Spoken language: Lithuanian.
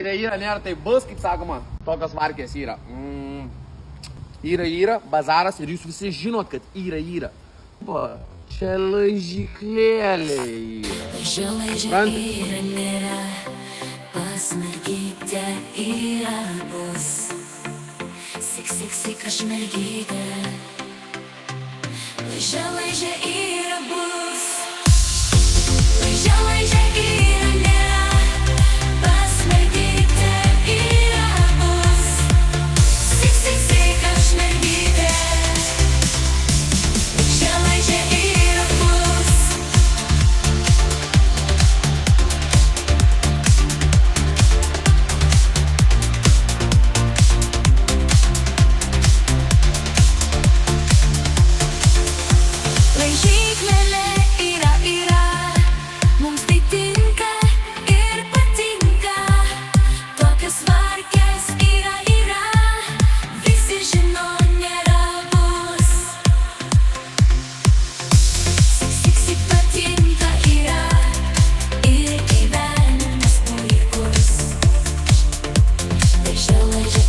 Yra, nėra, tai bus, kaip sakoma, tokios markės yra. Yra, bazaras ir jūs visi žinot, kad yra. Va, čia laižyklėlė yra. Yra, nėra, pas mergytę yra bus. Sik, aš mergytė. Laižė yra bus. Laižė yra, nėra, pas mergytę yra bus. Sik, aš mergytė. Laižė yra bus. Laižyklėlė yra, mums tai tinka ir patinka. Tokios markės yra, visi žino, nėra bus. Sik, patinka yra ir gyvenimas puikus. Laižė